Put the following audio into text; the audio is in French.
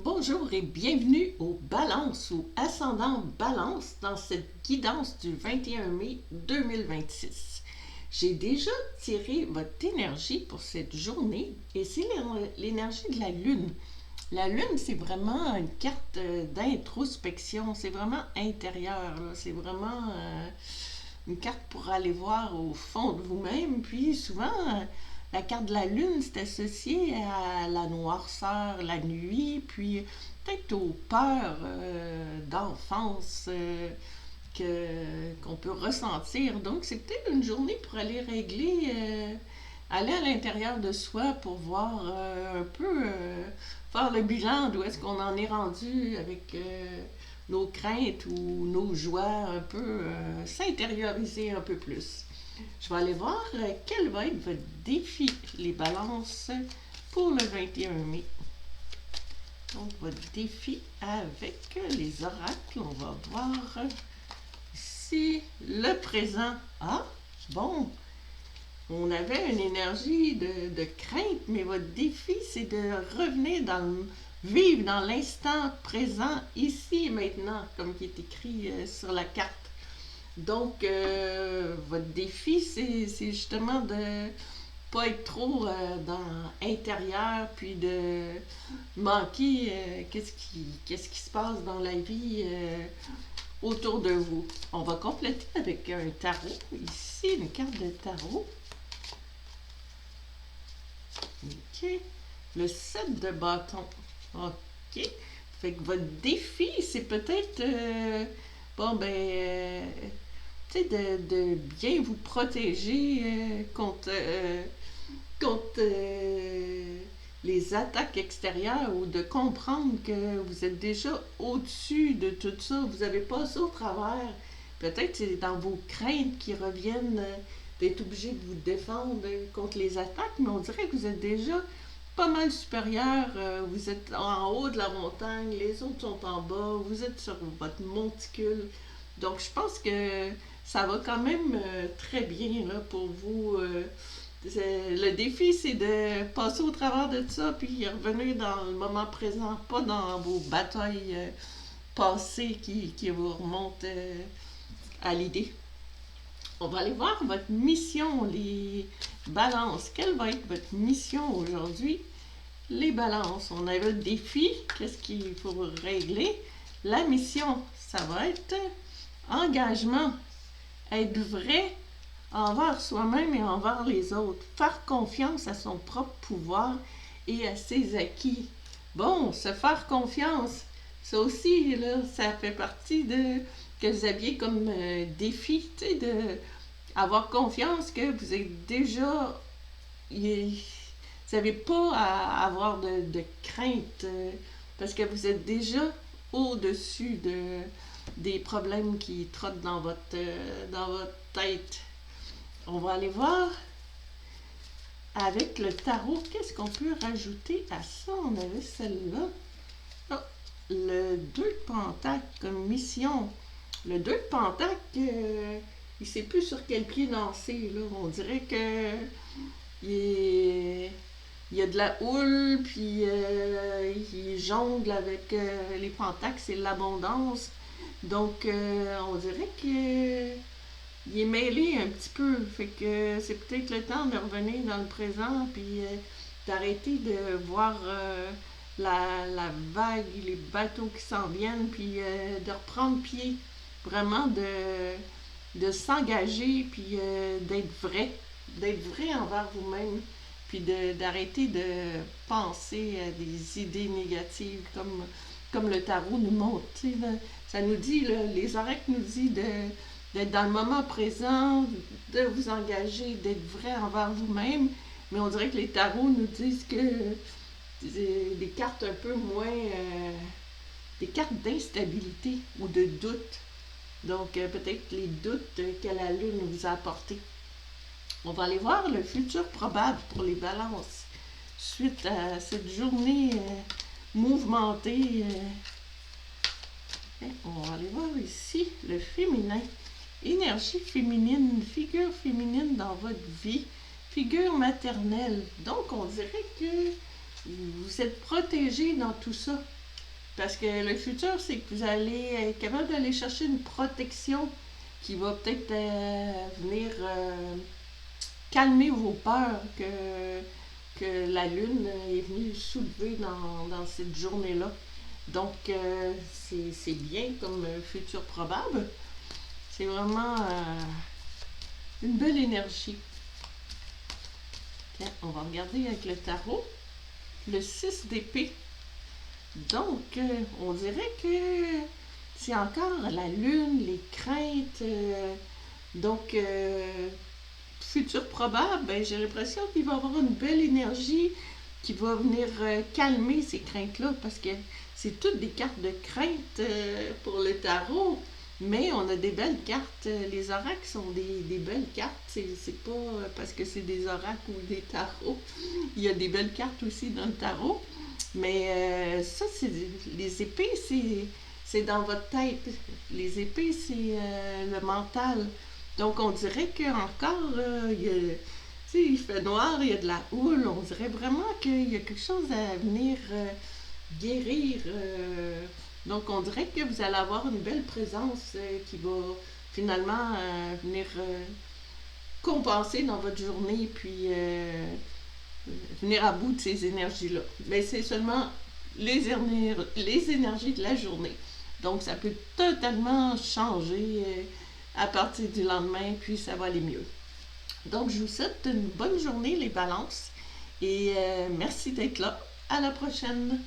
Bonjour et bienvenue au Balance ou Ascendant Balance dans cette guidance du 21 mai 2026. J'ai déjà tiré votre énergie pour cette journée et c'est l'énergie de la Lune. La Lune, c'est vraiment une carte d'introspection, c'est vraiment intérieur, là. C'est vraiment une carte pour aller voir au fond de vous-même. Puis souvent, la carte de la Lune, c'est associé à la noirceur, la nuit, puis peut-être aux peurs d'enfance qu'on peut ressentir. Donc, c'est peut-être une journée pour aller régler, aller à l'intérieur de soi pour voir un peu, faire le bilan d'où est-ce qu'on en est rendu avec nos craintes ou nos joies, un peu s'intérioriser un peu plus. Je vais aller voir quel va être votre défi, les balances, pour le 21 mai. Donc, votre défi avec les oracles, on va voir ici le présent. Ah, bon, on avait une énergie de crainte, mais votre défi, c'est de revenir vivre dans l'instant présent, ici et maintenant, comme il est écrit sur la carte. Donc, votre défi, c'est justement de pas être trop dans intérieur, puis de manquer qu'est-ce qui se passe dans la vie autour de vous. On va compléter avec un tarot. Ici, une carte de tarot. OK. Le 7 de bâton. OK. Fait que votre défi, c'est peut-être... bon, ben... tu sais, de bien vous protéger contre les attaques extérieures ou de comprendre que vous êtes déjà au-dessus de tout ça. Vous avez passé au travers. Peut-être c'est dans vos craintes qui reviennent d'être obligé de vous défendre contre les attaques, mais on dirait que vous êtes déjà pas mal supérieur. Vous êtes en haut de la montagne, les autres sont en bas, vous êtes sur votre monticule. Donc, je pense que ça va quand même très bien là, pour vous. Le défi, c'est de passer au travers de ça, puis revenir dans le moment présent, pas dans vos batailles passées qui vous remontent à l'idée. On va aller voir votre mission, les balances. Quelle va être votre mission aujourd'hui? Les balances. On avait le défi, qu'est-ce qu'il faut régler? La mission, ça va être engagement, être vrai envers soi-même et envers les autres, faire confiance à son propre pouvoir et à ses acquis. Bon, se faire confiance, ça aussi, là, ça fait partie de que vous aviez comme défi, tu sais, de avoir confiance que vous êtes déjà, vous n'avez pas à avoir de crainte parce que vous êtes déjà au-dessus des problèmes qui trottent dans votre tête. On va aller voir avec le tarot, qu'est-ce qu'on peut rajouter à ça? On avait celle-là. Oh, le 2 de Pentacle comme mission. Le 2 de Pentacle, il ne sait plus sur quel pied danser. Là. On dirait que il y a de la houle, puis il jongle avec les pentacles, c'est l'abondance. Donc, on dirait que il est mêlé un petit peu. Fait que c'est peut-être le temps de revenir dans le présent, puis d'arrêter de voir la vague, les bateaux qui s'en viennent, puis de reprendre pied. Vraiment de s'engager, puis d'être vrai envers vous-même, puis d'arrêter de penser à des idées négatives comme le tarot nous montre. Là, ça nous dit, là, les oracles nous disent d'être dans le moment présent, de vous engager, d'être vrai envers vous-même, mais on dirait que les tarots nous disent que des cartes un peu moins... des cartes d'instabilité ou de doute. Donc, peut-être les doutes que la Lune vous a apportés. On va aller voir le futur probable pour les balances suite à cette journée mouvementée. On va aller voir ici le féminin. Énergie féminine, figure féminine dans votre vie, figure maternelle. Donc, on dirait que vous êtes protégé dans tout ça. Parce que le futur, c'est que vous allez être capable d'aller chercher une protection qui va peut-être venir calmer vos peurs que la Lune est venue soulever dans cette journée-là. Donc, c'est bien comme futur probable. C'est vraiment une belle énergie. Tiens, on va regarder avec le tarot. Le 6 d'épée. Donc, on dirait que c'est encore la Lune, les craintes. Donc, futur probable, ben, j'ai l'impression qu'il va y avoir une belle énergie qui va venir calmer ces craintes-là, parce que c'est toutes des cartes de crainte pour le tarot, mais on a des belles cartes. Les oracles sont des belles cartes. C'est pas parce que c'est des oracles ou des tarots. Il y a des belles cartes aussi dans le tarot. Mais ça, c'est les épées, c'est dans votre tête. Les épées, c'est le mental. Donc, on dirait qu'encore, il fait noir, il y a de la houle. On dirait vraiment qu'il y a quelque chose à venir guérir. Donc, on dirait que vous allez avoir une belle présence qui va finalement venir compenser dans votre journée, puis venir à bout de ces énergies-là. Mais c'est seulement les énergies de la journée. Donc, ça peut totalement changer à partir du lendemain, puis ça va aller mieux. Donc, je vous souhaite une bonne journée, les balances, et merci d'être là. À la prochaine!